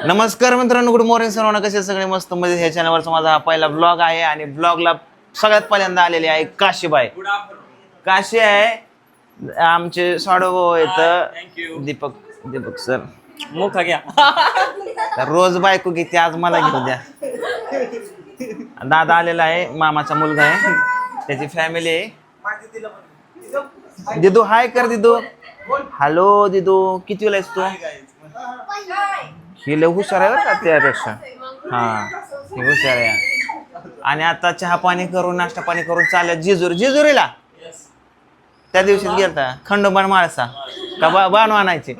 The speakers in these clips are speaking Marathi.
नमस्कार मित्रांनो, गुड मॉर्निंग सर्वांना. कसे सगळे मस्त मध्ये. ह्या चॅनलवरचा माझा हा पहिला ब्लॉग आहे आणि ब्लॉगला सगळ्यात पहिल्यांदा आलेले आहे काशीबाई. काशी आहे आमचे साडूभाऊ आहेत दीपक सर. मोठा घ्या. तर रोज बायको घेते, आज मला घेऊ द्या. दादा आलेला आहे, मामाचा मुलगा आहे, त्याची फॅमिली आहे. दिदू हाय कर. दिदू हॅलो. दिदू किती वेळा तू? ही लय हुशार आहे बरं का त्यापेक्षा. हा ही हुशार आहे. आणि आता चहा पाणी करून नाश्ता पाणी करून चालल्या जेजुरीला. त्या दिवशीच गेलता खंडोबान माळसा का बाणू आणायचे.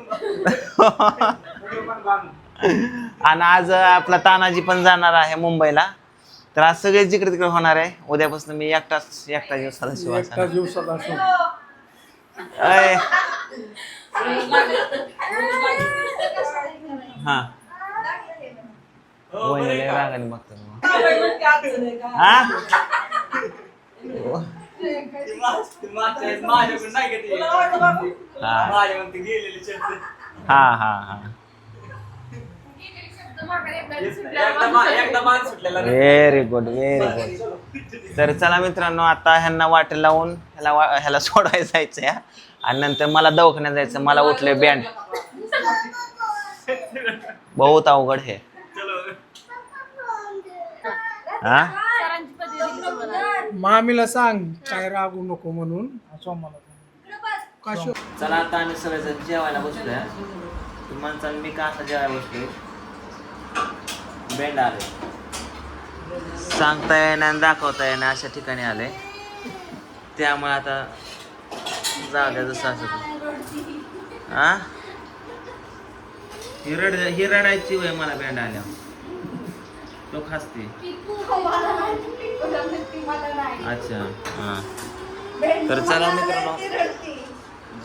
आणि आज आपला तानाजी पण जाणार आहे मुंबईला. तर आज सगळे जिकडे तिकडे होणार आहे. उद्यापासून मी एकटा दिवसाला हा रागाने बघतो हा हा हा. Very good very good. तर चला मित्रांनो, आता ह्यांना वाट लावून ह्याला सोडवायला जायचंय आणि नंतर मला दवाखान्यात जायचं. मला उठले बँड. बहुत अवघड हे. मामीला सांग काय रागू नको म्हणून. चला आता आम्ही सगळेजण जेवायला बसलोय. माणसां मी का असं जेवायला बसलोय, बँड आले. सांगता येणार दाखवता येणार अशा ठिकाणी आले. त्यामुळे आता जाऊ द्या जसं असं. हा ही रडायची वय मला बँड आल्या. तो खासते. अच्छा हा. तर चला मित्रांनो,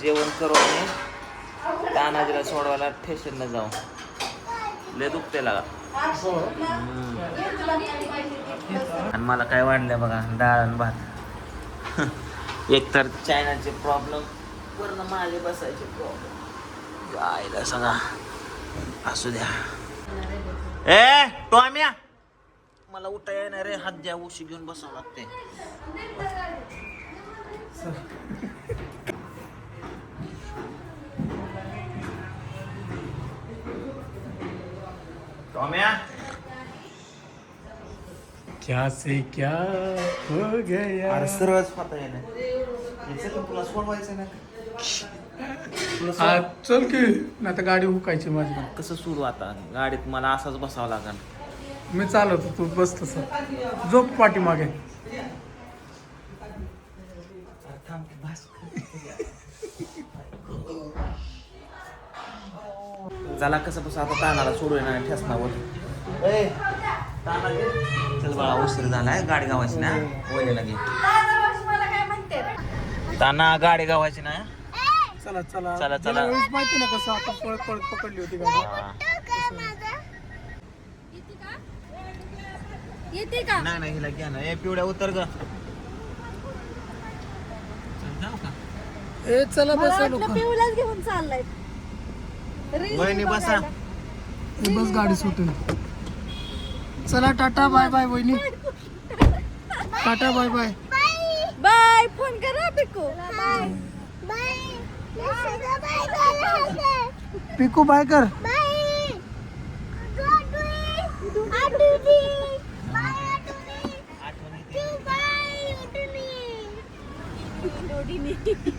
जेवण करू आणि तानाजीला सोडवायला स्टेशनला जाऊ. लय दुखते लागा. आणि मला काय वाढलंय बघा, डाळ आणि भात. एक तर चायनाचे प्रॉब्लेम, पूर्ण माझे बसायचे प्रॉब्लेम. जायला सांगा असू द्या. ए टॉम्या, मला उठा येणार रे. हात द्या, उशी घेऊन बसावं लागते. टॉम्या क्या से क्या हो गया. अरे सरळच होता येणार. तुला सोडवायचं ना. चल की नाही तर गाडी हुकायची माझी. कसं सुरू आता गाडीत मला असाच बसावं लागेल. मी चालवतो, तू बस तसं. झोप पाठीमागे. झाला कसं कसं आता तानाला सोडू येणार ठेसनावर. चल बाळा, उशीर झालाय. गाडी गावायची ना. वळलेला घे ताना, गाडी गावायची ना. चला चला चला चला. माहिती ना कसं आता पळत पळत पकडली होती गाडी. येते का? नाही नाही, हिला घ्या ना. ए पिवड्या उतर ग. जाऊ का? ए चला मला बसा वाटलं लोक. पिवळाच घेऊन चाललाय. वहिनी बसा. बस गाडी सुटेल. चला टाटा बाय बाय वहिनी. Tata bye bye. Bye. Phone करा पिकू. पिकू बाय कर.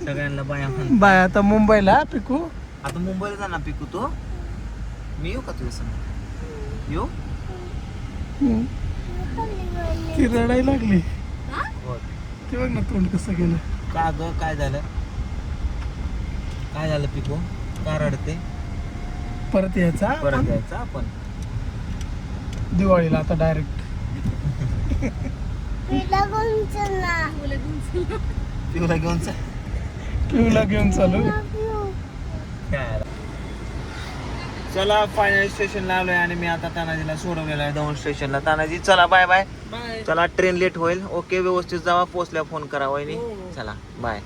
सगळ्यांना बाया म्हण. बाय आता मुंबईला पिकू. आता मुंबईला जा ना पिकू. तू मी येऊ का तुझ्या संग? येऊ. ती रडायला लागली. हो. ते बघ ना तोंड कसं गेलं. का ग, काय झालं? काय झालं पिकू? का रडते? परत यायचा परत जायचं आपण दिवाळीला आता डायरेक्ट. पिऊला घेऊन चल. पिऊला घेऊन चालू. चला फायनल स्टेशनला आलोय आणि मी आता तानाजीला सोडवलेला आहे दौंड स्टेशनला. तानाजी चला बाय बाय. बाय चला, ट्रेन लेट होईल. ओके, व्यवस्थित जावा. पोहोचल्या फोन करा वहिनी. चला बाय.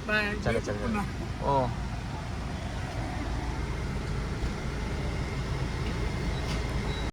बाय. चला चला. हो.